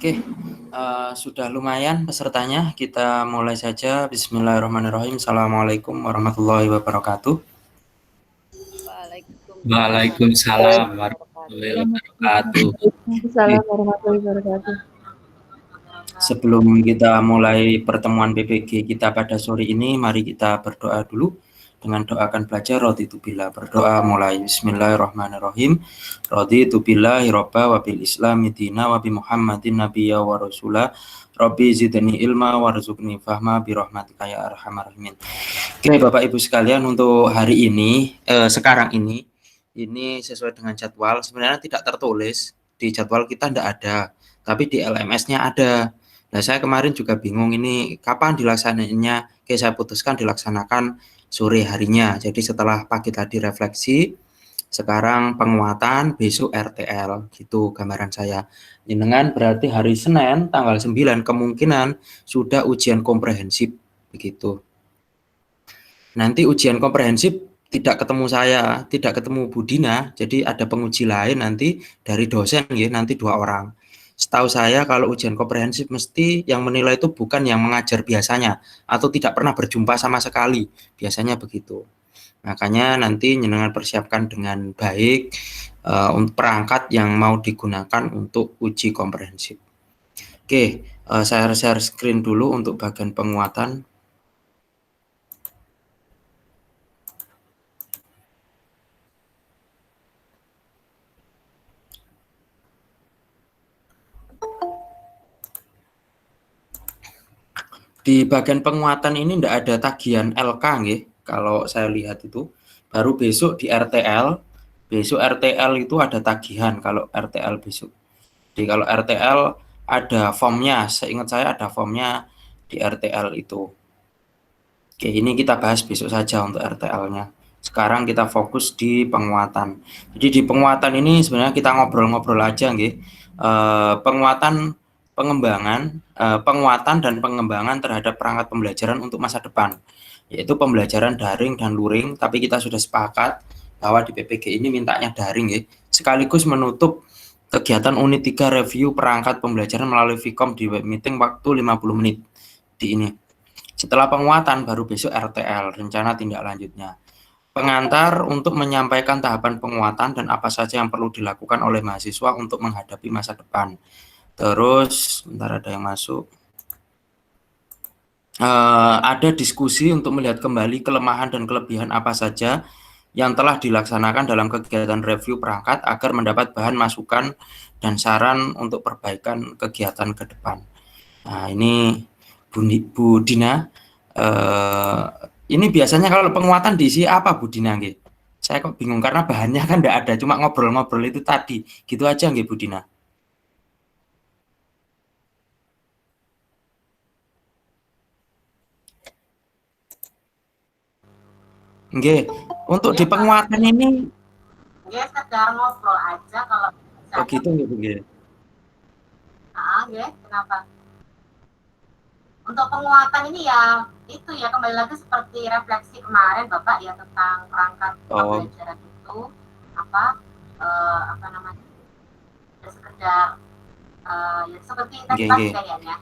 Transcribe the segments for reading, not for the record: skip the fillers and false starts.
Oke, sudah lumayan pesertanya. Kita mulai saja. Bismillahirrahmanirrahim. Assalamualaikum warahmatullahi wabarakatuh. Waalaikumsalam warahmatullahi wabarakatuh. Waalaikumsalam warahmatullahi wabarakatuh. Sebelum kita mulai pertemuan PPG kita pada sore ini, mari kita berdoa dulu. Dengan doakan belajar, raditu billah. Berdoa mulai. Bismillahirrahmanirrahim. Raditu billahi robba wa bil islami dina wa bi muhammadin nabiyya wa rasulah. Rabbi zidni ilma warzuqni fahma bi rahmatika ya arhamar rahimin. Oke, Bapak Ibu sekalian, untuk hari ini, sekarang ini sesuai dengan jadwal. Sebenarnya tidak tertulis di jadwal kita, tidak ada, tapi di LMS-nya ada. Nah, saya kemarin juga bingung ini kapan dilaksananya. Oke, saya putuskan dilaksanakan sore harinya. Jadi setelah pagi tadi refleksi, sekarang penguatan, besok RTL, gitu gambaran saya. Dengan berarti hari Senin tanggal 9 kemungkinan sudah ujian komprehensif, begitu. Nanti ujian komprehensif tidak ketemu saya, tidak ketemu Bu Dina, jadi ada penguji lain nanti dari dosen ya, nanti 2 orang. Setahu saya kalau ujian komprehensif mesti yang menilai itu bukan yang mengajar biasanya atau tidak pernah berjumpa sama sekali, biasanya begitu. Makanya nanti jenengan persiapkan dengan baik untuk perangkat yang mau digunakan untuk uji komprehensif. Oke, saya share screen dulu untuk bagian penguatan. Di bagian penguatan ini tidak ada tagihan LK nggih, kalau saya lihat itu. Baru besok di RTL, besok RTL itu ada tagihan kalau RTL besok. Jadi kalau RTL ada formnya, seingat saya ada formnya di RTL itu. Oke, ini kita bahas besok saja untuk RTL-nya. Sekarang kita fokus di penguatan. Jadi di penguatan ini sebenarnya kita ngobrol-ngobrol aja nggih. Penguatan dan pengembangan terhadap perangkat pembelajaran untuk masa depan, yaitu pembelajaran daring dan luring. Tapi kita sudah sepakat bahwa di PPG ini mintanya daring ya, sekaligus menutup kegiatan unit 3 review perangkat pembelajaran melalui Vcom di web meeting waktu 50 menit di ini. Setelah penguatan baru besok RTL, rencana tindak lanjutnya. Pengantar untuk menyampaikan tahapan penguatan dan apa saja yang perlu dilakukan oleh mahasiswa untuk menghadapi masa depan. Terus, bentar ada yang masuk. Ada diskusi untuk melihat kembali kelemahan dan kelebihan apa saja yang telah dilaksanakan dalam kegiatan review perangkat agar mendapat bahan masukan dan saran untuk perbaikan kegiatan ke depan. Nah, ini Bu Dina. Ini biasanya kalau penguatan diisi apa Bu Dina nggih? Saya kok bingung karena bahannya kan tidak ada, cuma ngobrol-ngobrol itu tadi. Gitu aja nggih Bu Dina. Nggih, untuk di penguatan ini ya sekedar ngobrol aja kalau misalnya. Oh gitu nggih, Bu nggih. Ya, kenapa? Untuk penguatan ini ya itu ya kembali lagi seperti refleksi kemarin Bapak ya tentang perangkat pembelajaran itu apa namanya? Ya sekedar ya seperti tadi kayaknya.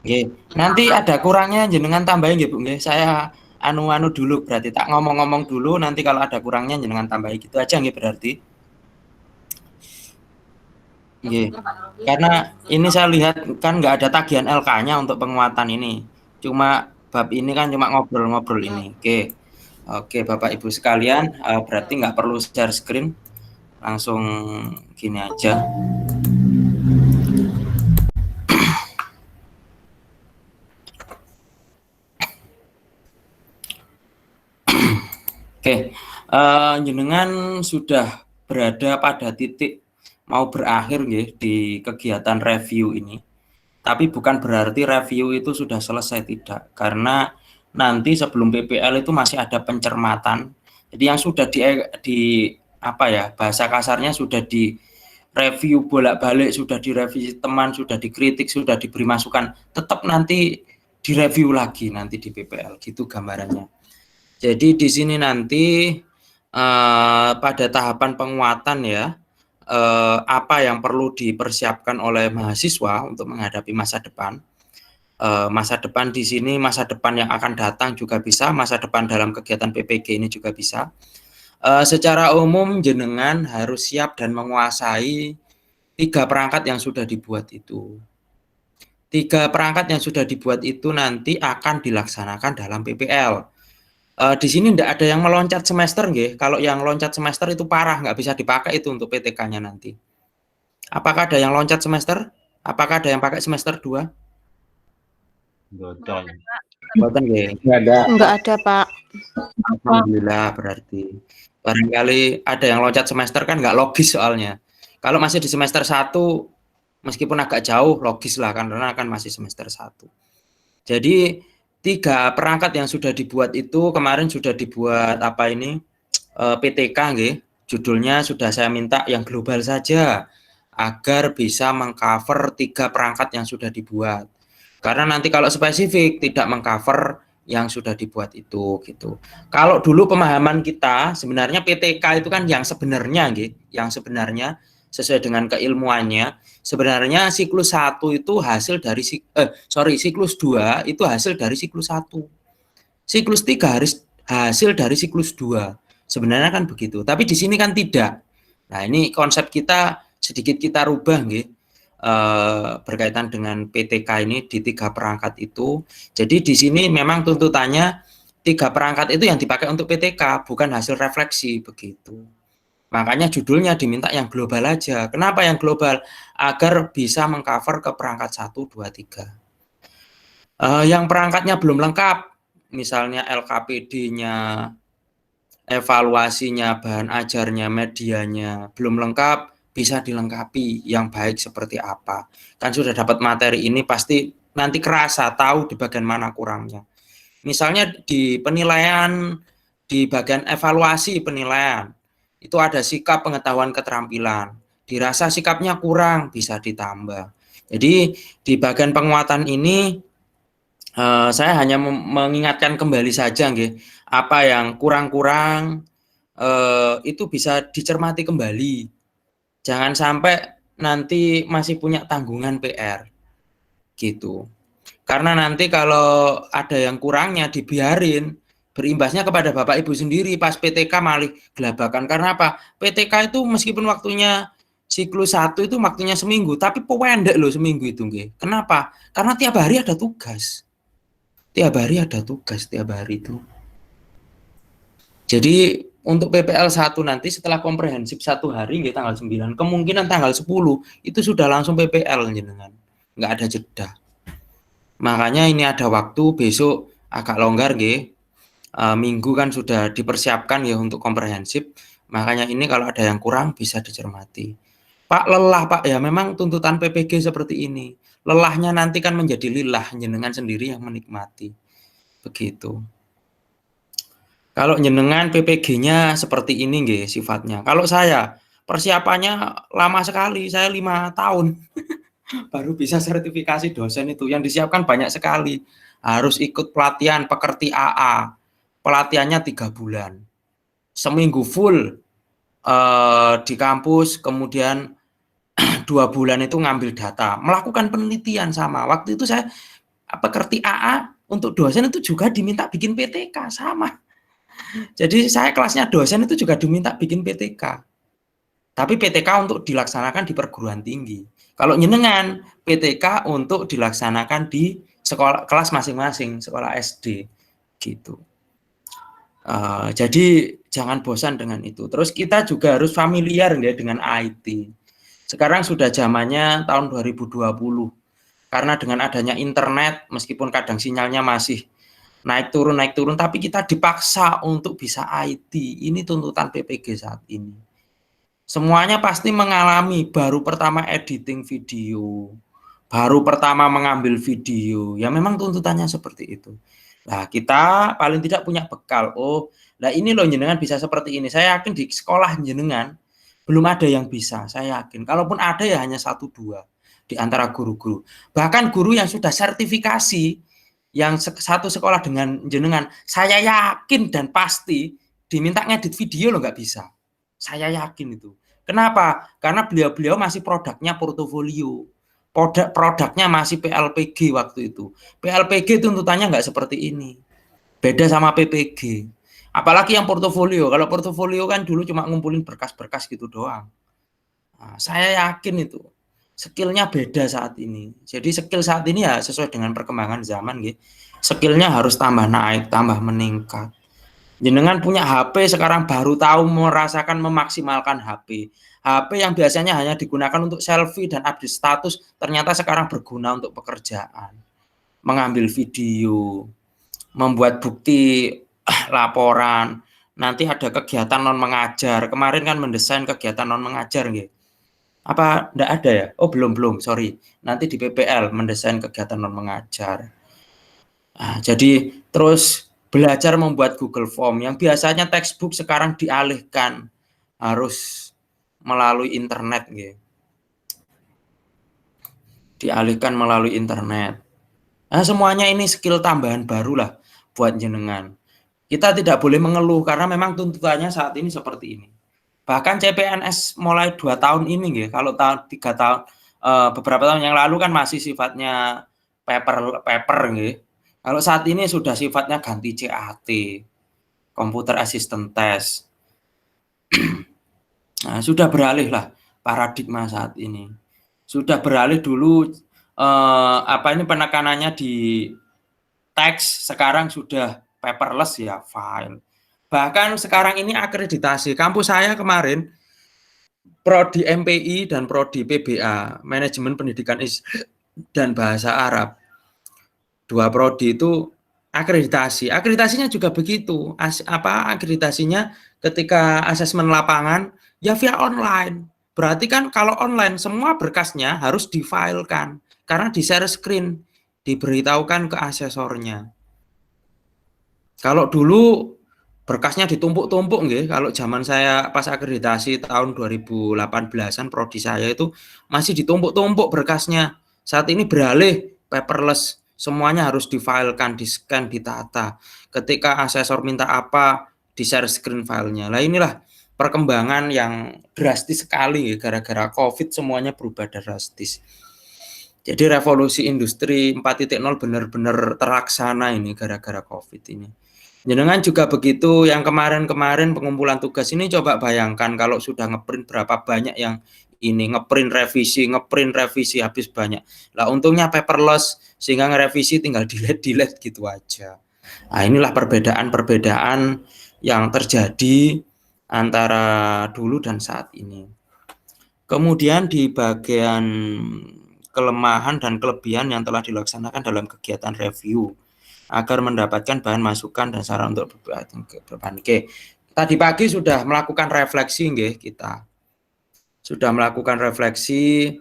Nggih. Nanti ada kurangnya jenengan tambahin nggih Bu nggih. Saya anu dulu berarti tak ngomong-ngomong dulu, nanti kalau ada kurangnya jenengan tambahin gitu aja nggih berarti. Nggih. Karena ini saya lihat kan nggak ada tagihan LK-nya untuk penguatan ini. Cuma bab ini kan cuma ngobrol-ngobrol ini. Oke, Bapak Ibu sekalian, berarti nggak perlu share screen. Langsung gini aja. Oke, jenengan sudah berada pada titik mau berakhir nggih di kegiatan review ini. Tapi bukan berarti review itu sudah selesai, tidak. Karena nanti sebelum PPL itu masih ada pencermatan. Jadi yang sudah di apa ya, bahasa kasarnya sudah di review bolak-balik, sudah direvisi teman, sudah dikritik, sudah diberi masukan, tetap nanti direview lagi nanti di PPL, gitu gambarannya. Jadi di sini nanti pada tahapan penguatan ya, apa yang perlu dipersiapkan oleh mahasiswa untuk menghadapi masa depan. Masa depan di sini, masa depan yang akan datang juga bisa, masa depan dalam kegiatan PPG ini juga bisa. Secara umum jenengan harus siap dan menguasai 3 perangkat yang sudah dibuat itu. 3 perangkat yang sudah dibuat itu nanti akan dilaksanakan dalam PPL. Di sini tidak ada yang meloncat semester, nggih. Kalau yang loncat semester itu parah, nggak bisa dipakai itu untuk PTK-nya nanti. Apakah ada yang loncat semester? Apakah ada yang pakai semester 2? Betul. Boten nggih. Enggak ada, Pak. Alhamdulillah berarti. Barangkali ada yang loncat semester kan nggak logis soalnya. Kalau masih di semester 1, meskipun agak jauh, logis lah kan, karena kan masih semester 1. Jadi 3 perangkat yang sudah dibuat itu kemarin sudah dibuat apa ini PTK nggih. Judulnya sudah saya minta yang global saja agar bisa mengcover 3 perangkat yang sudah dibuat. Karena nanti kalau spesifik tidak mengcover yang sudah dibuat itu gitu. Kalau dulu pemahaman kita sebenarnya PTK itu kan yang sebenarnya nggih, yang sebenarnya sesuai dengan keilmuannya, sebenarnya siklus 1 itu hasil dari siklus 2 itu hasil dari siklus 1. Siklus 3 harus hasil dari siklus 2. Sebenarnya kan begitu, tapi di sini kan tidak. Nah, ini konsep kita sedikit kita rubah nggih. Berkaitan dengan PTK ini di 3 perangkat itu. Jadi di sini memang tuntutannya 3 perangkat itu yang dipakai untuk PTK, bukan hasil refleksi begitu. Makanya judulnya diminta yang global aja. Kenapa yang global? Agar bisa mengcover ke perangkat 1, 2, 3. Yang perangkatnya belum lengkap, misalnya LKPD-nya, evaluasinya, bahan ajarnya, medianya belum lengkap, bisa dilengkapi yang baik seperti apa. Kan sudah dapat materi ini pasti nanti kerasa, tahu di bagian mana kurangnya. Misalnya di penilaian, di bagian evaluasi penilaian, itu ada sikap, pengetahuan, keterampilan. Dirasa sikapnya kurang, bisa ditambah. Jadi di bagian penguatan ini saya hanya mengingatkan kembali saja nggih, apa yang kurang-kurang itu bisa dicermati kembali. Jangan sampai nanti masih punya tanggungan PR gitu. Karena nanti kalau ada yang kurangnya dibiarin, berimbasnya kepada Bapak Ibu sendiri pas PTK malah gelabakan. Karena apa? PTK itu meskipun waktunya siklus 1 itu waktunya seminggu, tapi pendek loh seminggu itu nggih. Kenapa? Karena tiap hari ada tugas. Tiap hari ada tugas, tiap hari itu. Jadi untuk PPL 1 nanti setelah komprehensif 1 hari nggih tanggal 9, kemungkinan tanggal 10 itu sudah langsung PPL jenengan. Nggak ada jeda. Makanya ini ada waktu besok agak longgar nggih. Minggu kan sudah dipersiapkan ya untuk komprehensif. Makanya ini kalau ada yang kurang bisa dicermati. Pak lelah Pak, ya memang tuntutan PPG seperti ini. Lelahnya nanti kan menjadi lillah, jenengan sendiri yang menikmati. Begitu. Kalau jenengan PPG-nya seperti ini nggih sifatnya. Kalau saya persiapannya lama sekali, saya 5 tahun. Baru bisa sertifikasi dosen itu. Yang disiapkan banyak sekali. Harus ikut pelatihan pekerti AA. Pelatihannya 3 bulan. Seminggu full di kampus, kemudian 2 bulan itu ngambil data, melakukan penelitian sama. Waktu itu saya pekerti AA untuk dosen itu juga diminta bikin PTK sama. Jadi saya kelasnya dosen itu juga diminta bikin PTK. Tapi PTK untuk dilaksanakan di perguruan tinggi. Kalau nyenengan PTK untuk dilaksanakan di sekolah kelas masing-masing, sekolah SD gitu. Jadi jangan bosan dengan itu. Terus kita juga harus familiar ya dengan IT. Sekarang sudah zamannya tahun 2020. Karena dengan adanya internet, meskipun kadang sinyalnya masih naik turun, tapi kita dipaksa untuk bisa IT. Ini tuntutan PPG saat ini. Semuanya pasti mengalami, baru pertama editing video, baru pertama mengambil video. Ya memang tuntutannya seperti itu. Nah, kita paling tidak punya bekal. Oh, nah ini loh jenengan bisa seperti ini. Saya yakin di sekolah jenengan belum ada yang bisa, saya yakin. Kalaupun ada ya hanya 1-2 di antara guru-guru. Bahkan guru yang sudah sertifikasi, yang satu sekolah dengan jenengan, saya yakin dan pasti diminta ngedit video loh nggak bisa. Saya yakin itu. Kenapa? Karena beliau-beliau masih produknya portofolio. Produknya masih PLPG waktu itu. PLPG tuntutannya nggak seperti ini. Beda sama PPG. Apalagi yang portofolio. Kalau portofolio kan dulu cuma ngumpulin berkas-berkas gitu doang. Nah, saya yakin itu skillnya beda saat ini. Jadi skill saat ini ya sesuai dengan perkembangan zaman gitu. Skillnya harus tambah naik, tambah meningkat. Jenengan punya HP sekarang baru tahu merasakan memaksimalkan HP. HP yang biasanya hanya digunakan untuk selfie dan update status, ternyata sekarang berguna untuk pekerjaan. Mengambil video, membuat bukti laporan, nanti ada kegiatan non mengajar. Kemarin kan mendesain kegiatan non mengajar gitu. Apa enggak ada ya? Oh, belum, sorry. Nanti di PPL mendesain kegiatan non mengajar. Nah, jadi terus belajar membuat Google Form yang biasanya textbook sekarang dialihkan harus melalui internet gitu. Dialihkan melalui internet. Nah, semuanya ini skill tambahan barulah buat jenengan. Kita tidak boleh mengeluh karena memang tuntutannya saat ini seperti ini. Bahkan CPNS mulai 2 tahun ini gitu. Kalau 3 tahun beberapa tahun yang lalu kan masih sifatnya paper gitu. Kalau saat ini sudah sifatnya ganti CAT, Computer Assistant Test. Nah, sudah beralih lah paradigma saat ini. Sudah beralih dulu ini penekanannya di teks, sekarang sudah paperless ya, file. Bahkan sekarang ini akreditasi. Kampus saya kemarin prodi MPI dan prodi PBA, Manajemen Pendidikan dan Bahasa Arab. 2 prodi itu akreditasi. Akreditasinya juga begitu. Akreditasinya ketika asesmen lapangan ya via online. Berarti kan kalau online semua berkasnya harus difilekan karena di-share screen, diberitahukan ke asesornya. Kalau dulu berkasnya ditumpuk-tumpuk nggih, kalau zaman saya pas akreditasi tahun 2018-an prodi saya itu masih ditumpuk-tumpuk berkasnya. Saat ini beralih paperless. Semuanya harus difilekan, di-scan, ditata. Ketika asesor minta apa, di-share screen filenya. Nah inilah perkembangan yang drastis sekali gara-gara COVID semuanya berubah drastis. Jadi revolusi industri 4.0 benar-benar terlaksana ini gara-gara COVID ini. Jenengan juga begitu, yang kemarin-kemarin pengumpulan tugas ini coba bayangkan kalau sudah ngeprint berapa banyak yang ini ngeprint revisi habis banyak. Lah untungnya paperless sehingga ngerevisi tinggal delete gitu aja. Nah, inilah perbedaan-perbedaan yang terjadi antara dulu dan saat ini. Kemudian di bagian kelemahan dan kelebihan yang telah dilaksanakan dalam kegiatan review agar mendapatkan bahan masukan dan saran untuk beban. Oke. Tadi pagi sudah melakukan refleksi nggih kita. Sudah melakukan refleksi,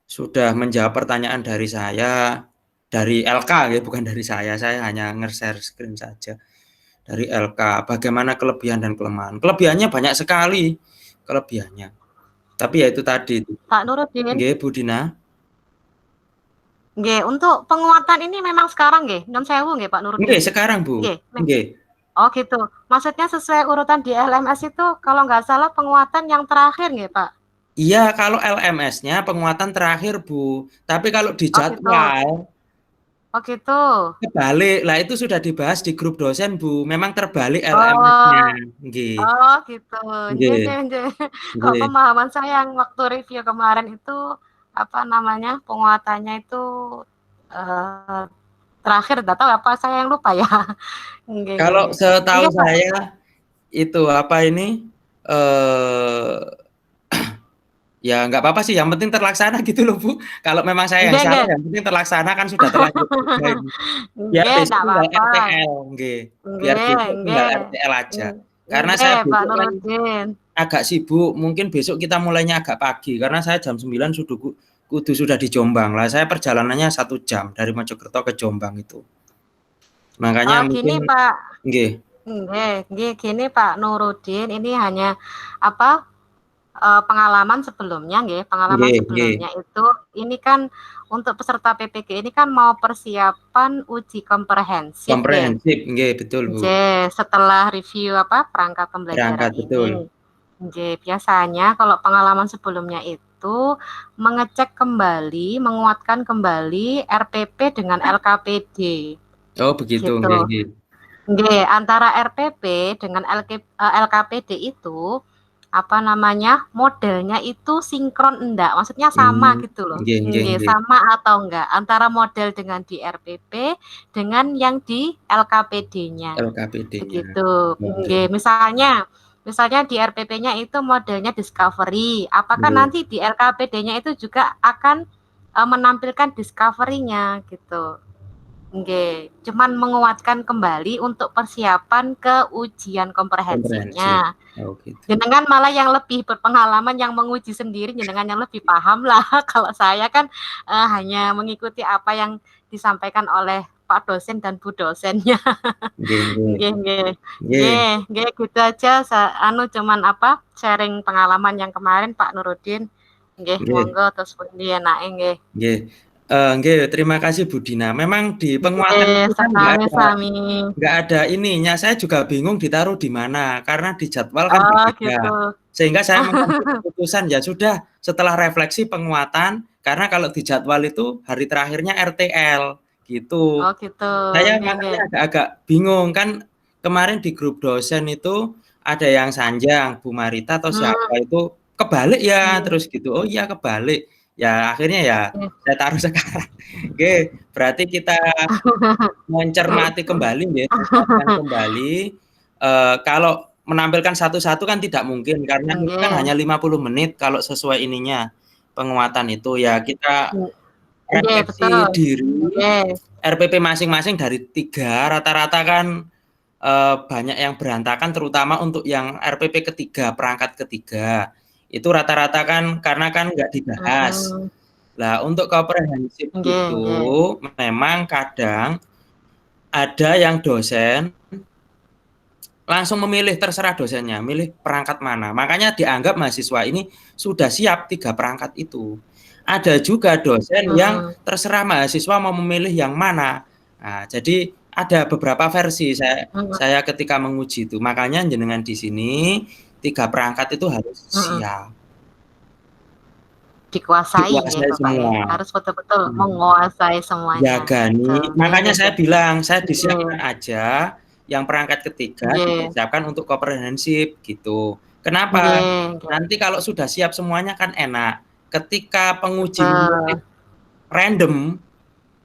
sudah menjawab pertanyaan dari saya, dari LK ya, bukan dari saya hanya nge-share screen saja. Dari LK, bagaimana kelebihan dan kelemahan. Kelebihannya banyak sekali, kelebihannya. Tapi ya itu tadi. Pak Nuruddin. Nggih, Bu Dina. Nggih, untuk penguatan ini memang sekarang nggih, nyun sewu nggih Pak Nuruddin. Nggih, sekarang Bu. Nggih. Oh gitu. Maksudnya sesuai urutan di LMS itu kalau nggak salah penguatan yang terakhir nggih Pak? Iya, kalau LMS-nya penguatan terakhir, Bu. Tapi kalau di jadwal, oh gitu. Terbalik. Lah itu sudah dibahas di grup dosen, Bu. Memang terbalik LMS-nya. Nggih. Oh gitu. Nggih. Kalau pemahaman saya yang waktu review kemarin itu penguatannya itu terakhir, nggak tahu apa saya yang lupa ya. Kalau setahu saya itu ya nggak apa-apa sih, yang penting terlaksana gitu loh Bu. Kalau memang saya yang salah, yang penting terlaksana kan sudah terlanjur. Biar besok tinggal RTL, biar besok tinggal RTL aja. Karena saya besok kan agak sibuk, mungkin besok kita mulainya agak pagi, karena saya jam 9 kudu sudah di Jombang lah. Saya perjalanannya 1 jam dari Mojokerto ke Jombang itu. Makanya mungkin gini Pak. Nggih. Gini Pak Nuruddin, ini hanya pengalaman sebelumnya sebelumnya itu ini kan untuk peserta PPG ini kan mau persiapan uji komprehensif. Nggih, betul Bu. Setelah review perangkat pembelajaran betul. ini. Oke, biasanya kalau pengalaman sebelumnya itu mengecek kembali, menguatkan kembali RPP dengan LKPD Oh begitu, gitu. nggih, nggih. Nggih, antara RPP dengan LKPD itu apa namanya, modelnya itu sinkron enggak, maksudnya sama gitu loh. Nggih, nggih, Nggih, nggih. sama atau enggak antara model dengan di RPP dengan yang di LKPD-nya. LKPD-nya. Begitu. Oke. Nggih, misalnya di RPP-nya itu modelnya discovery, apakah Nggih. nanti di LKPD-nya itu juga akan menampilkan discovery-nya gitu. Nggih, cuman menguatkan kembali untuk persiapan ke ujian Komprehensif. komprehensifnya. Oh gitu. Jenengan malah yang lebih berpengalaman, yang menguji sendiri, jenengan yang lebih paham lah. Kalau saya kan hanya mengikuti apa yang disampaikan oleh Pak dosen dan Bu dosennya. Nggih, nggih. Nggih, nggih. Nggih. Nggih, gitu aja. Cuman apa, sharing pengalaman yang kemarin Pak Nurudin. Nggih, Nggih. monggo terus pundi enake nggih. Nggih. Nggih, terima kasih Bu Dina. Memang di penguatan Nggih, itu kan sami-sami. nggak ada ininya. Saya juga bingung ditaruh di mana karena di jadwal kan Oh, berbeda. gitu. Sehingga saya mengambil keputusan ya sudah setelah refleksi penguatan karena kalau di jadwal itu hari terakhirnya RTL gitu. Oh, gitu. Saya Nggih, nggih. makanya agak bingung kan kemarin di grup dosen itu ada yang Sanjang, Bu Marita atau siapa itu kebalik ya terus gitu. Oh iya kebalik. Ya akhirnya ya saya taruh sekarang. Oke, berarti kita mencermati kembali ya, kembali kalau menampilkan satu-satu kan tidak mungkin karena itu kan hanya 50 menit kalau sesuai ininya penguatan itu ya kita refleksi diri RPP masing-masing dari 3 rata-rata kan banyak yang berantakan terutama untuk yang RPP ketiga perangkat ketiga itu rata-rata kan karena kan nggak dibahas. Lah untuk komprehensif itu memang kadang ada yang dosen langsung memilih terserah dosennya, milih perangkat mana. Makanya dianggap mahasiswa ini sudah siap 3 perangkat itu. Ada juga dosen yang terserah mahasiswa mau memilih yang mana. Nah, jadi ada beberapa versi saya ketika menguji itu. Makanya jenengan di sini 3 perangkat itu harus siap. Dikuasai ya Bapak semua. ya. Harus betul-betul menguasai semuanya. Jagani. Makanya saya bilang, saya disiapkan aja yang perangkat ketiga disiapkan untuk komprehensif gitu. Kenapa? Nanti kalau sudah siap semuanya kan enak. Ketika penguji random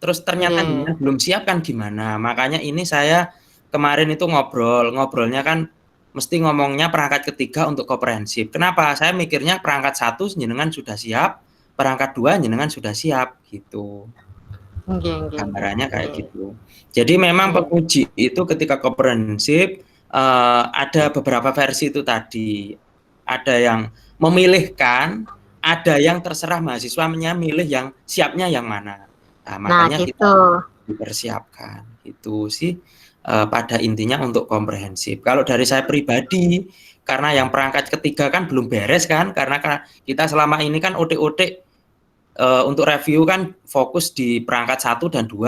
terus ternyata belum siap kan gimana? Makanya ini saya kemarin itu ngobrolnya kan mesti ngomongnya perangkat ketiga untuk komprehensif. Kenapa? Saya mikirnya perangkat 1 jenengan sudah siap, perangkat 2 jenengan sudah siap gitu. Gambarannya kayak gitu. Jadi memang penguji itu ketika komprehensif ada beberapa versi itu tadi. Ada yang memilihkan, ada yang terserah mahasiswanya milih yang siapnya yang mana. Nah, makanya kita dipersiapkan. Itu sih pada intinya untuk komprehensif. Kalau dari saya pribadi, karena yang perangkat ketiga kan belum beres kan, karena kita selama ini kan otek-otek untuk review kan fokus di perangkat 1 dan 2.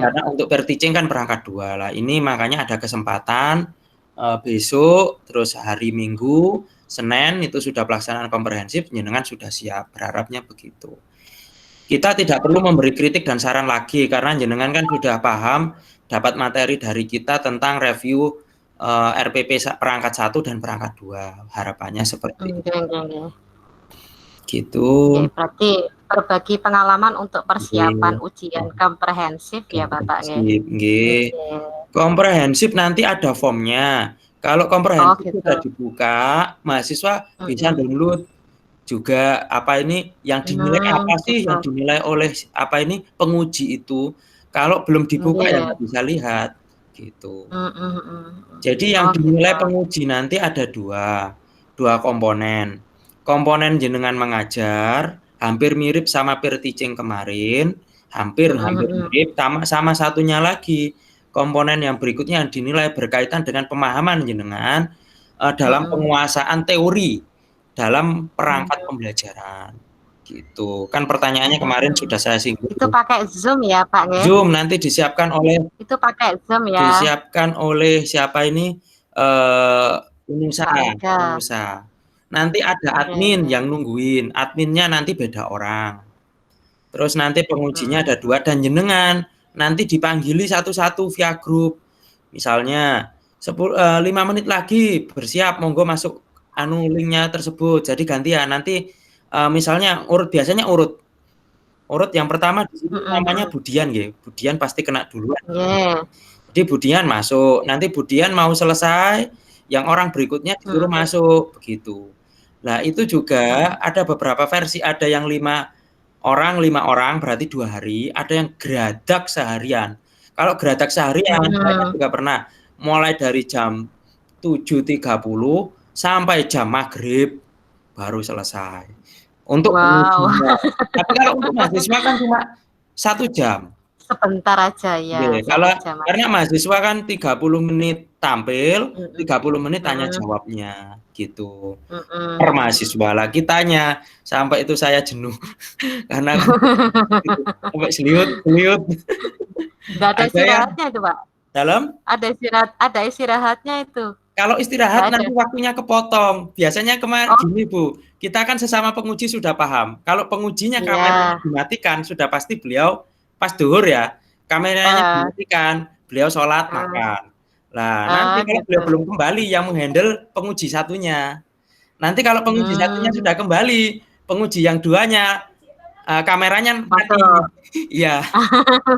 Karena untuk per teaching kan perangkat 2 lah. Ini makanya ada kesempatan besok, terus hari Minggu, Senin itu sudah pelaksanaan komprehensif, jenengan sudah siap. Berharapnya begitu. Kita tidak perlu memberi kritik dan saran lagi karena jenengan kan sudah paham dapat materi dari kita tentang review RPP perangkat 1 dan perangkat 2. Harapannya seperti itu. Gitu. Berarti berbagi pengalaman untuk persiapan ujian komprehensif ya Bapak nggih. Komprehensif nanti ada formnya. Kalau komprehensif sudah dibuka, mahasiswa bisa download juga apa ini yang dinilai apa sih yang dinilai oleh apa ini penguji itu. Kalau belum dibuka ya nggak bisa lihat gitu. Jadi yang dinilai penguji nanti ada dua komponen. Komponen jenengan mengajar hampir mirip sama peer teaching kemarin, hampir mirip, sama satunya lagi komponen yang berikutnya yang dinilai berkaitan dengan pemahaman jenengan dalam penguasaan teori dalam perangkat pembelajaran gitu. Kan pertanyaannya kemarin sudah saya singgung. Itu pakai Zoom ya Pak? Zoom nanti disiapkan oleh itu pakai Zoom ya. Disiapkan oleh siapa ini Unusa, Pak Ega. Unusa. Nanti ada admin yang nungguin, adminnya nanti beda orang. Terus nanti pengujinya ada 2 dan jenengan nanti dipanggili satu-satu via grup. Misalnya 5 menit lagi bersiap, monggo masuk linknya tersebut. Jadi gantian nanti misalnya biasanya urut yang pertama di situ namanya Budian nggih. Budian pasti kena duluan. Jadi Budian masuk, nanti Budian mau selesai, yang orang berikutnya disuruh masuk begitu. Nah, itu juga ada beberapa versi, ada yang 5 orang berarti 2 hari, ada yang geradak seharian. Kalau geradak seharian saya juga pernah mulai dari jam 7.30 sampai jam maghrib baru selesai. Untuk pengujinya. Tapi kalau untuk mahasiswa kan cuma 1 jam. Sebentar aja ya. Karena mahasiswa kan 30 menit tampil, 30 menit tanya jawabnya gitu. Per mahasiswa lah kitanya sampai itu saya jenuh karena sampai seliut. Enggak ada istirahatnya itu, Pak. Dalam? Ada istirahatnya itu. Kalau istirahat nanti waktunya kepotong. Biasanya kemarin gini Bu, kita kan sesama penguji sudah paham. Kalau pengujinya kameranya dimatikan, sudah pasti beliau pas duhur ya, kameranya dimatikan, beliau sholat makan. Nah, nanti kalau beliau belum kembali yang menghandle penguji satunya. Nanti kalau penguji satunya sudah kembali, penguji yang 2-nya kameranya mati. Iya.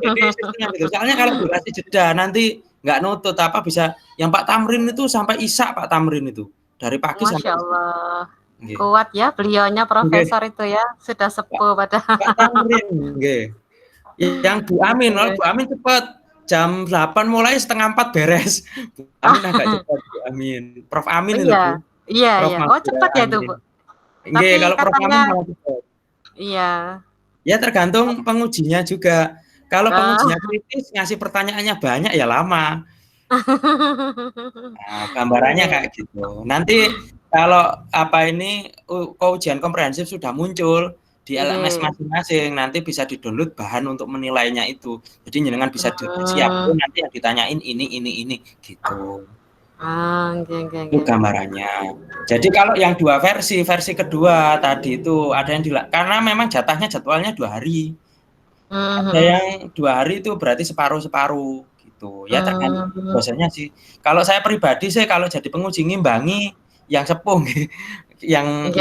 Jadi sistemnya gitu. Soalnya kalau durasi jeda nanti nggak nutut bisa yang Pak Tamrin itu sampai Isya Pak Tamrin itu. Dari pagi sampai Masya Allah. Kuat ya beliaunya profesor itu ya, sudah sepuh pada. Pak Tamrin, Yang Bu Amin, Bu Amin cepat. Jam 8 mulai 3:30 beres. Bu Amin agak cepat Bu Amin. Prof Amin itu Bu. Iya. Oh cepat ya itu Bu. Tapi kalau Prof Amin malah cepat. Iya. Ya tergantung pengujinya juga. Kalau pengujinya kritis ngasih pertanyaannya banyak ya lama. Nah, gambarannya kayak gitu. Nanti kalau ujian komprehensif sudah muncul di LMS masing-masing, nanti bisa di-download bahan untuk menilainya itu. Jadi jenengan bisa siap nanti yang ditanyain ini gitu. Itu gambarannya. Jadi kalau yang 2 versi kedua tadi itu ada yang karena memang jadwalnya 2 hari. Ada yang 2 hari itu berarti separuh gitu. Ya tergantung dosennya sih. Kalau saya pribadi sih kalau jadi penguji ngimbangi yang sepuh yang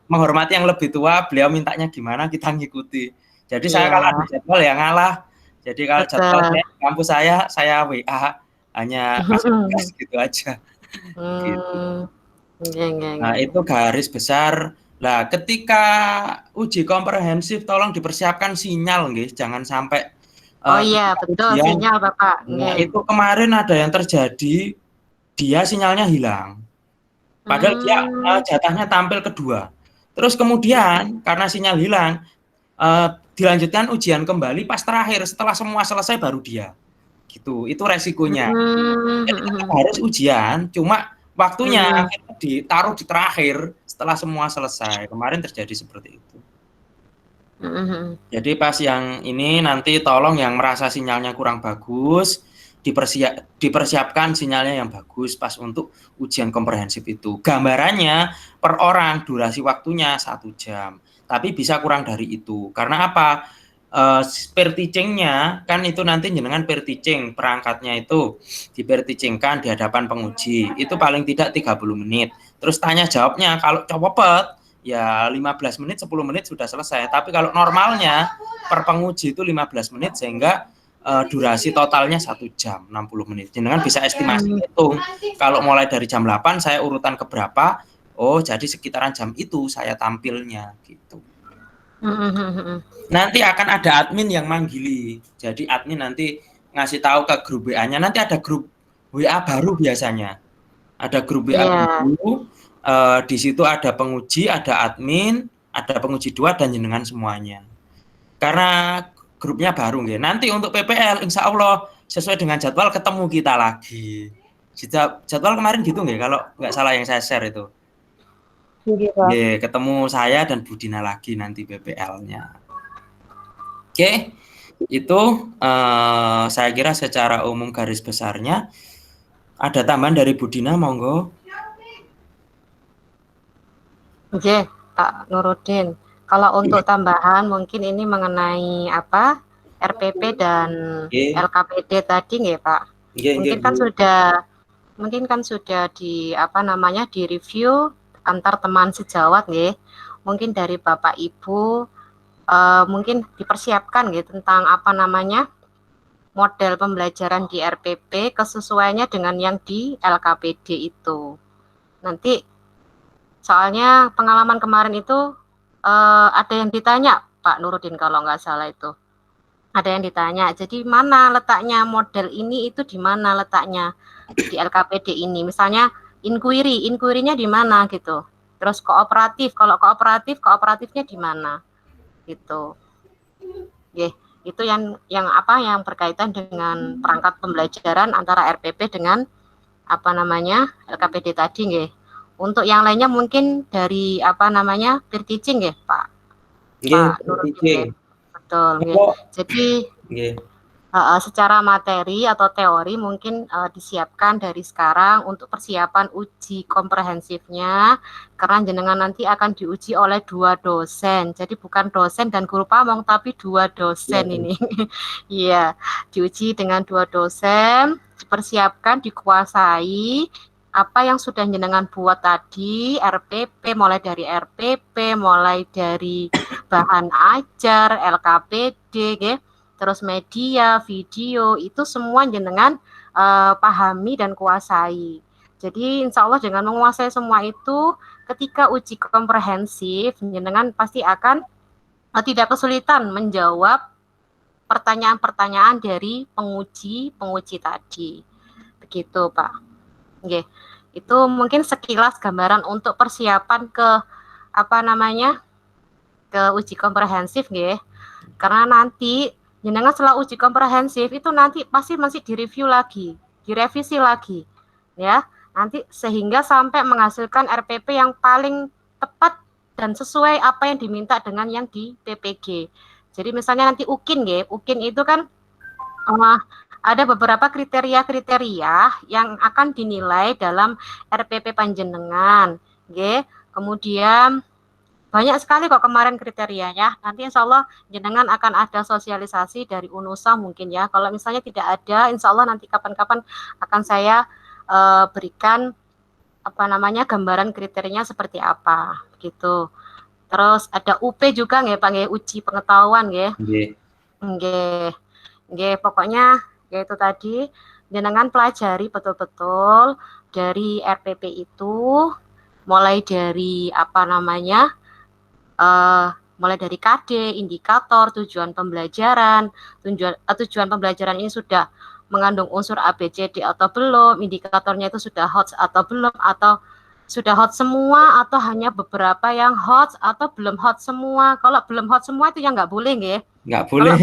menghormati yang lebih tua, beliau mintanya gimana kita ngikuti. Jadi saya kalau ada jadwal ya ngalah. Jadi kalau jadwal kampus saya WA hanya kasih gitu aja. Gitu. Nah, itu garis besar. Nah, ketika uji komprehensif tolong dipersiapkan sinyal nggih, jangan sampai betul sinyal Bapak. Nah, itu kemarin ada yang terjadi dia sinyalnya hilang. Padahal dia jatahnya tampil kedua. Terus kemudian karena sinyal hilang dilanjutkan ujian kembali pas terakhir setelah semua selesai baru dia. Gitu. Itu resikonya. Jadi tetap harus ujian, cuma waktunya ditaruh di terakhir setelah semua selesai. Kemarin terjadi seperti itu. Jadi pas yang ini nanti tolong yang merasa sinyalnya kurang bagus dipersiapkan sinyalnya yang bagus pas untuk ujian komprehensif itu. Gambarannya per orang durasi waktunya 1 jam. Tapi bisa kurang dari itu. Karena apa? Peer teaching-nya kan itu nanti jenengan peer teaching, perangkatnya itu di peer teaching-kan di hadapan penguji itu paling tidak 30 menit. Terus tanya jawabnya kalau cepet ya 15 menit 10 menit sudah selesai. Tapi kalau normalnya per penguji itu 15 menit sehingga durasi totalnya 1 jam 60 menit. Jenengan bisa estimasi hitung. Kalau mulai dari jam 8 saya urutan keberapa? Oh, jadi sekitaran jam itu saya tampilnya gitu. Nanti akan ada admin yang manggili. Jadi admin nanti ngasih tahu ke grup WA-nya. Nanti ada grup WA baru biasanya. Ada grup WA baru. Di situ ada penguji, ada admin, ada penguji 2 dan jenengan semuanya. Karena grupnya baru nggih. Nanti untuk PPL insya Allah sesuai dengan jadwal ketemu kita lagi. Jadwal kemarin gitu nggih kalau nggak salah yang saya share itu. Ketemu saya dan Budina lagi nanti PPL-nya. Oke, itu saya kira secara umum garis besarnya. Ada tambahan dari Budina, monggo. Oke, Pak Nurudin. Kalau untuk tambahan mungkin ini mengenai apa RPP dan LKPD tadi nggih Pak. Mungkin kan sudah di apa namanya direview antar teman sejawat nggih. Mungkin dari Bapak Ibu mungkin dipersiapkan gitu tentang apa namanya model pembelajaran di RPP kesesuaiannya dengan yang di LKPD itu. Nanti soalnya pengalaman kemarin itu ada yang ditanya Pak Nurudin kalau nggak salah itu. Ada yang ditanya, jadi mana letaknya model ini itu di mana letaknya di LKPD ini? Misalnya inquiry-nya di mana gitu. Terus kooperatif, kalau kooperatifnya di mana? Gitu. Oke, itu yang apa yang berkaitan dengan perangkat pembelajaran antara RPP dengan apa namanya LKPD tadi nggih. Untuk yang lainnya mungkin dari apa namanya peer teaching ya Pak Nurudin. Betul. Jadi secara materi atau teori mungkin disiapkan dari sekarang untuk persiapan uji komprehensifnya karena jenengan nanti akan diuji oleh 2 dosen. Jadi bukan dosen dan guru pamong tapi 2 dosen ini. Iya, diuji dengan 2 dosen, dipersiapkan, dikuasai apa yang sudah jenengan buat tadi, RPP, mulai dari bahan ajar, LKPD, gitu. Terus media, video, itu semua jenengan pahami dan kuasai. Jadi insya Allah dengan menguasai semua itu, ketika uji komprehensif, jenengan pasti akan tidak kesulitan menjawab pertanyaan-pertanyaan dari penguji tadi. Begitu Pak. Oke. Itu mungkin sekilas gambaran untuk persiapan ke apa namanya ke uji komprehensif nggih. Karena nanti jenengan setelah uji komprehensif itu nanti pasti masih direview lagi, direvisi lagi, ya. Nanti sehingga sampai menghasilkan RPP yang paling tepat dan sesuai apa yang diminta dengan yang di PPG. Jadi misalnya nanti UKIN itu kan ada beberapa kriteria-kriteria yang akan dinilai dalam RPP panjenengan, nggih. Kemudian banyak sekali kok kemarin kriterianya. Nanti insya Allah jenengan akan ada sosialisasi dari UNUSA mungkin ya. Kalau misalnya tidak ada, insya Allah nanti kapan-kapan akan saya berikan apa namanya gambaran kriterianya seperti apa gitu. Terus ada UP juga nggih Pak nggih, uji pengetahuan nggih. Nggih, pokoknya yaitu tadi jenengan pelajari betul-betul dari RPP itu mulai dari apa namanya mulai dari KD, indikator, tujuan pembelajaran ini sudah mengandung unsur ABCD atau belum, indikatornya itu sudah hot atau belum, atau sudah hot semua atau hanya beberapa yang hot atau belum hot semua. Kalau belum hot semua itu yang nggak boleh nggih. Nggak boleh.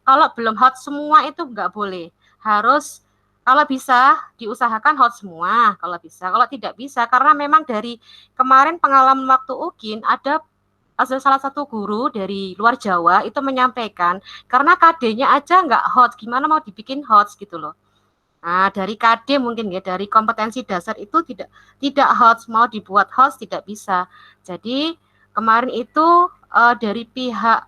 Kalau belum hot semua itu nggak boleh. Harus kalau bisa diusahakan hot semua, kalau bisa. Kalau tidak bisa, karena memang dari kemarin pengalaman waktu UKIN ada salah satu guru dari luar Jawa itu menyampaikan, karena KD-nya aja nggak hot, gimana mau dibikin hot gitu loh. Nah, dari KD mungkin ya, dari kompetensi dasar itu tidak hot, mau dibuat hot tidak bisa. Jadi kemarin itu dari pihak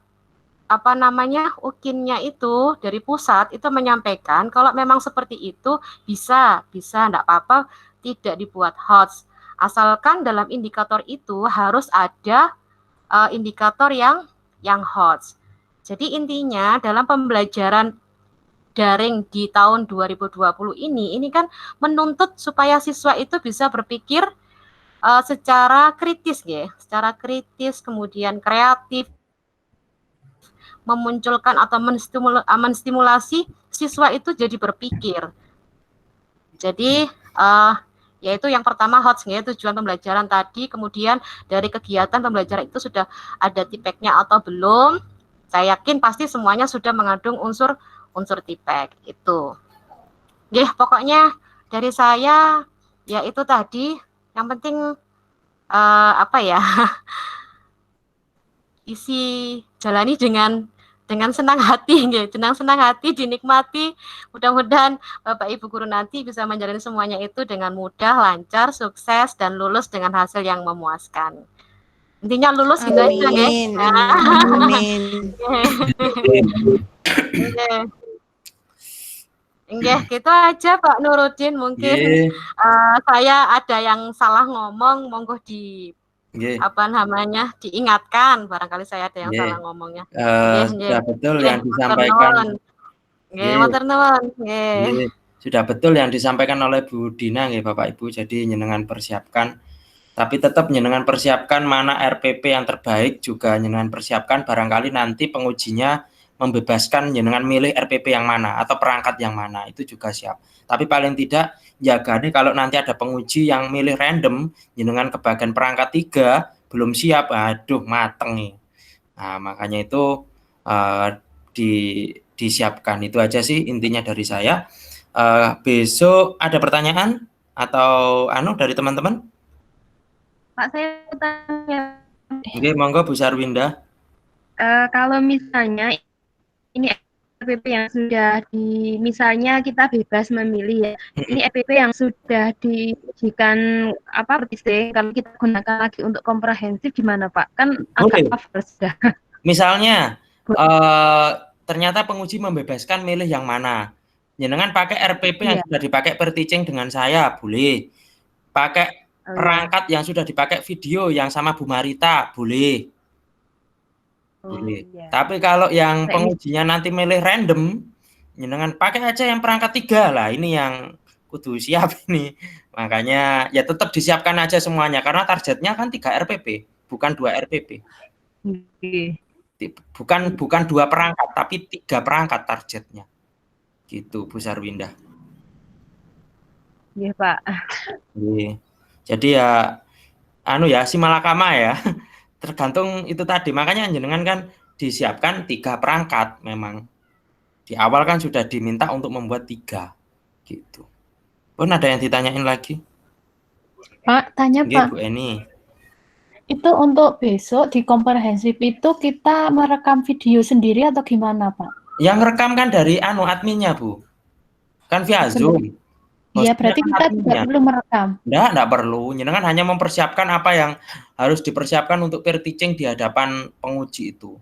apa namanya UKIN-nya itu dari pusat itu menyampaikan kalau memang seperti itu bisa enggak apa-apa tidak dibuat HOTS, asalkan dalam indikator itu harus ada indikator yang HOTS. Jadi intinya dalam pembelajaran daring di tahun 2020 ini kan menuntut supaya siswa itu bisa berpikir secara kritis ya, secara kritis kemudian kreatif, memunculkan atau menstimulasi siswa itu jadi berpikir. Jadi yaitu yang pertama HOTS ya, tujuan pembelajaran tadi, kemudian dari kegiatan pembelajaran itu sudah ada tipeknya atau belum. Saya yakin pasti semuanya sudah mengandung unsur tipek itu. Oke, pokoknya dari saya ya itu tadi, yang penting isi jalani dengan dengan senang hati, senang hati dinikmati. Mudah-mudahan Bapak Ibu guru nanti bisa menjalani semuanya itu dengan mudah, lancar, sukses, dan lulus dengan hasil yang memuaskan. Intinya lulus gitu aja, Amin. Nggih, gitu aja Pak Nurudin. Mungkin saya ada yang salah ngomong, monggo apa namanya diingatkan. Barangkali saya ada yang salah ngomongnya. Sudah betul yang disampaikan. Matur nuwun. Sudah betul yang disampaikan oleh Bu Dina nggih Bapak Ibu. Jadi nyenengan persiapkan, tapi tetap nyenengan persiapkan mana RPP yang terbaik juga nyenengan persiapkan. Barangkali nanti pengujinya membebaskan jenengan milih RPP yang mana atau perangkat yang mana, itu juga siap. Tapi paling tidak jaga nih kalau nanti ada penguji yang milih random jenengan kebagian perangkat 3 belum siap, aduh mateng nih. Nah makanya itu disiapkan. Itu aja sih intinya dari saya. Besok ada pertanyaan atau dari teman-teman? Pak, saya tanya. Oke, monggo Bu Sarwinda. Kalau misalnya ini RPP yang sudah misalnya kita bebas memilih ya. Ini RPP yang sudah diujikan kalau kita gunakan lagi untuk komprehensif gimana Pak? Kan agak cover sudah. Misalnya ternyata penguji membebaskan milih yang mana. Jenengan pakai RPP yang sudah dipakai per teaching dengan saya, boleh. Pakai perangkat yang sudah dipakai video yang sama Bu Marita, boleh. Boleh. Tapi kalau yang pengujinya nanti milih random, jenengan pakai aja yang perangkat 3 lah. Ini yang kudu siap ini. Makanya ya tetap disiapkan aja semuanya karena targetnya kan 3 RPP, bukan 2 RPP. Bukan 2 perangkat, tapi 3 perangkat targetnya. Gitu Bu Sarwinda. Iya Pak. Jadi ya simalakama ya. Tergantung itu tadi, makanya jenengan kan disiapkan 3 perangkat memang. Di awal kan sudah diminta untuk membuat 3 gitu. Pun ada yang ditanyain lagi? Pak, tanya Pak. Bu Eni. Itu untuk besok di komprehensif itu kita merekam video sendiri atau gimana Pak? Yang rekam kan dari adminnya Bu. Kan via Zoom. Iya, berarti kita tidak perlu merekam. Enggak perlu. Jenengan hanya mempersiapkan apa yang harus dipersiapkan untuk peer teaching di hadapan penguji itu.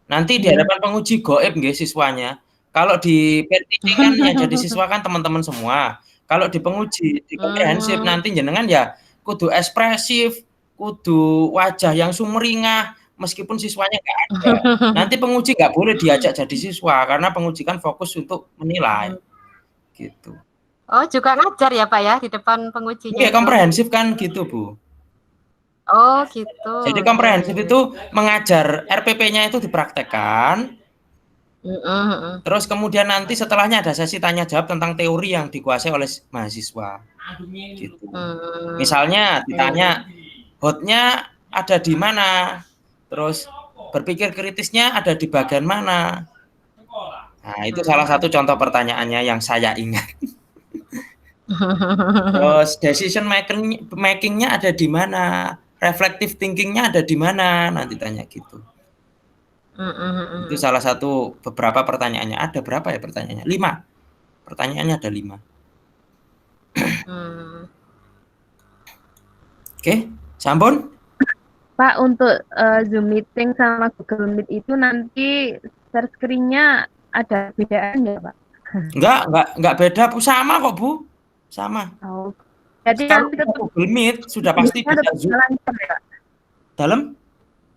Nanti di hadapan penguji goib nggih siswanya. Kalau di peer teaching kan yang jadi siswa kan teman-teman semua. Kalau di penguji, di komprehensif nanti jenengan ya kudu ekspresif, kudu wajah yang sumringah meskipun siswanya nggak ada. Nanti penguji nggak boleh diajak jadi siswa karena penguji kan fokus untuk menilai. Gitu. Oh, juga ngajar ya Pak ya di depan pengujinya? Iya, komprehensif kan gitu Bu. Oh gitu. Jadi komprehensif itu mengajar RPP-nya itu dipraktekkan. Terus kemudian nanti setelahnya ada sesi tanya jawab tentang teori yang dikuasai oleh mahasiswa. Gitu. Misalnya ditanya hotnya ada di mana, terus berpikir kritisnya ada di bagian mana. Nah itu salah satu contoh pertanyaannya yang saya ingat. Terus decision making-nya ada di mana, reflective thinking-nya ada di mana, nanti tanya gitu. Itu salah satu beberapa pertanyaannya. Ada berapa ya pertanyaannya? 5. Pertanyaannya ada 5. Oke, sampun. Pak, untuk Zoom meeting sama Google Meet itu nanti share screen-nya ada bedaan ya Pak? Enggak beda Bu, sama kok Bu. Sama. Oh. Jadi kalau nanti Google Meet sudah pasti beda Zoom. Lancar, ya? Dalam?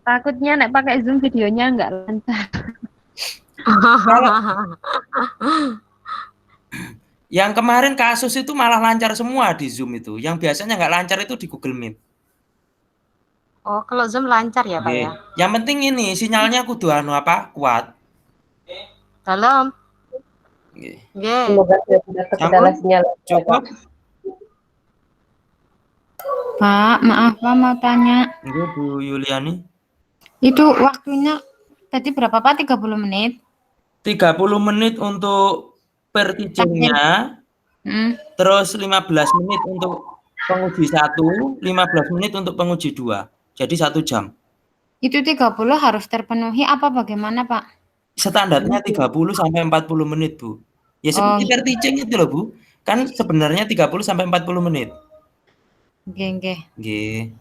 Takutnya nek pakai Zoom videonya enggak lancar. Yang kemarin kasus itu malah lancar semua di Zoom itu. Yang biasanya nggak lancar itu di Google Meet. Oh, kalau Zoom lancar ya Pak ya? Yang penting ini sinyalnya kudu kuat. Dalam. Semoga tidak terkendala sinyal. Cukup. Pak, maaf Pak mau tanya. Bu Yuliani. Itu waktunya tadi berapa Pak? 30 menit? 30 menit untuk per teaching-nya. Terus 15 menit untuk penguji 1, 15 menit untuk penguji 2. Jadi 1 jam. Itu 30 harus terpenuhi apa bagaimana Pak? Standarnya 30 sampai 40 menit, Bu. Ya seperti Oh. pair teaching itu loh, Bu. Kan sebenarnya 30 sampai 40 menit. Nggih. Nggih.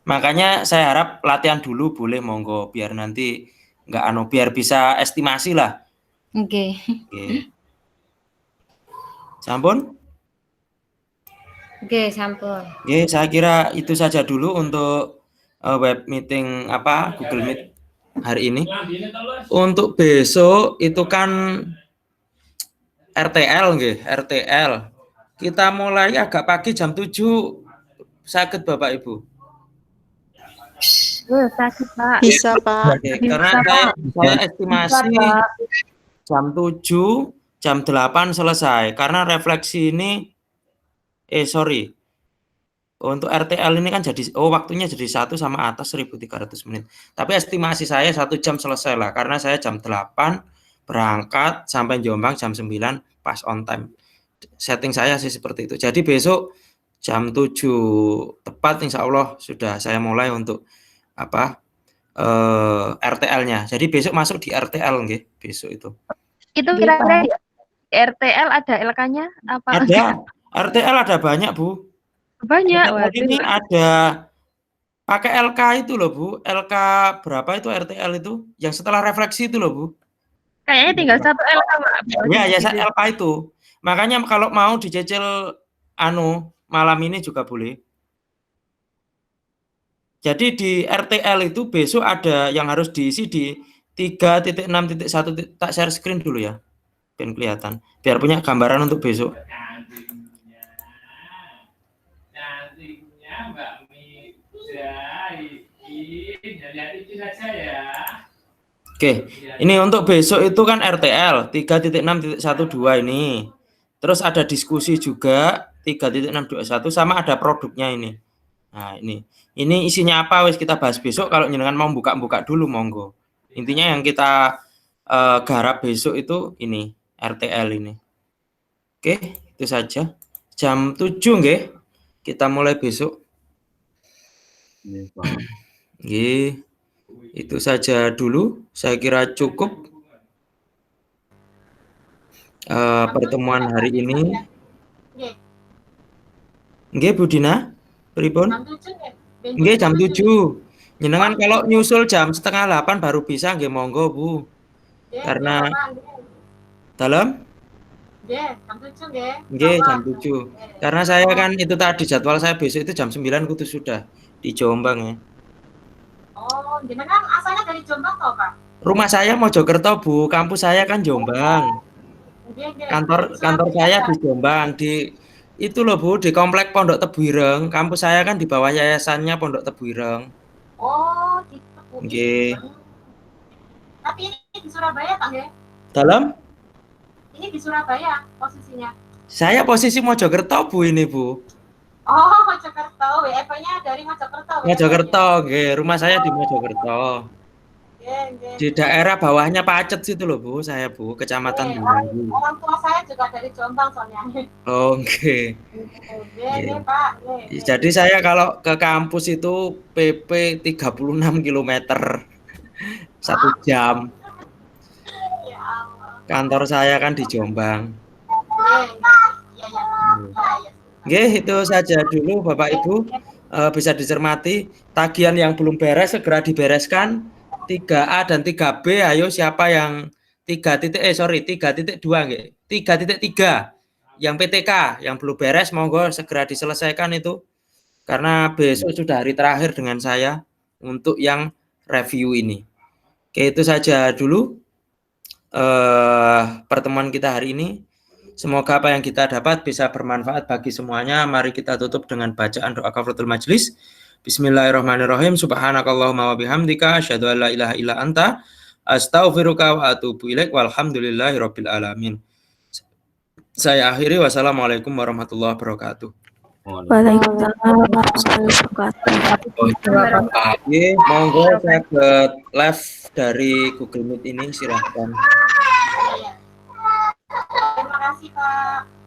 Makanya saya harap latihan dulu boleh monggo biar nanti biar bisa estimasi lah. Nggih. Nggih. Sampun? Nggih, sampun. Nggih, saya kira itu saja dulu untuk web meeting Google Meet hari ini. Untuk besok itu kan RTL nggih, RTL. Kita mulai agak pagi jam 7. Sakit Bapak Ibu? Sakit, Pak. Bisa, Pak. Oke, karena saya estimasi jam 7, jam 8 selesai. Karena refleksi ini untuk RTL ini kan waktunya jadi 1 sama atas 1.300 menit. Tapi estimasi saya 1 jam selesai lah, karena saya jam 8 berangkat sampai Jombang jam 9 pas on time. Setting saya sih seperti itu. Jadi besok jam 7 tepat insya Allah sudah saya mulai untuk RTL-nya. Jadi besok masuk di RTL nggih, besok itu. Itu kira-kira RTL ada LK-nya apa? Ada. RTL ada banyak, Bu. Banyak. Ini ada pakai LK itu loh, Bu. LK berapa itu RTL itu? Yang setelah refleksi itu loh, Bu. Kayaknya tinggal 1 LK, Pak. Ya, LK itu. Makanya kalau mau dicicil malam ini juga boleh. Jadi di RTL itu besok ada yang harus diisi di 3.6.1. Tak share screen dulu ya, biar kelihatan, biar punya gambaran untuk besok. Oke, ini untuk besok itu kan RTL 3.6.12 ini. Terus ada diskusi juga 3.621 sama ada produknya ini. Nah, ini isinya apa wis kita bahas besok. Kalau jenengan mau buka-buka dulu monggo. Intinya yang kita garap besok itu ini RTL ini. Oke, itu saja. Jam 7 nggih. Kita mulai besok. Nggih. Itu saja dulu. Saya kira cukup pertemuan hari ini. Nggih, Bu Dina. Pripun? Nggih, jam 7. Jenengan kalau nyusul jam 7:30 baru bisa nggih monggo, Bu. Karena dalam? Nggih, jam 7. Karena saya kan itu tadi jadwal saya besok itu jam 9 kudu sudah di Jombang ya. Oh, jenengan asalnya dari Jombang toh, Pak? Rumah saya Mojokerto, Bu. Kampus saya kan Jombang. Kantor saya di Jombang, itu loh Bu, di komplek Pondok Tebu Ireng. Kampus saya kan di bawah yayasannya Pondok Tebu Ireng. Oh, di Tebu Ireng. Nggih. Tapi ini di Surabaya, Pak, nggih? Dalam? Ini di Surabaya posisinya. Saya posisi Mojokerto, Bu, ini, Bu. Oh, Mojokerto. WFH-nya dari Mojokerto. Mojokerto, nggih. Rumah saya di Mojokerto. Di daerah bawahnya Pacet situ loh, Bu, saya, Bu, Kecamatan Bumbu. Orang tua saya juga dari Jombang soalnya. Oh, oke. Nggih, Pak. Jadi saya kalau ke kampus itu PP 36 km 1 jam. Ya Allah. Kantor saya kan di Jombang. Iya. Nggih, itu saja dulu Bapak Ibu. Bisa dicermati, tagihan yang belum beres segera dibereskan. 3A dan 3B, ayo siapa yang 3.2 nggih. 3.3 yang PTK yang belum beres monggo segera diselesaikan itu. Karena besok sudah hari terakhir dengan saya untuk yang review ini. Oke, itu saja dulu pertemuan kita hari ini. Semoga apa yang kita dapat bisa bermanfaat bagi semuanya. Mari kita tutup dengan bacaan doa kafaratul majlis. Bismillahirrahmanirrahim. Subhanakallahumma wa bihamdika asyhadu an la ilaha illa anta astaghfiruka wa atubu ilaik. Walhamdulillahirabbil alamin. Saya akhiri. Wassalamualaikum warahmatullahi wabarakatuh. Waalaikumsalam warahmatullahi wabarakatuh. Monggo saya ke live dari Google Meet ini, silahkan. Terima kasih, Pak.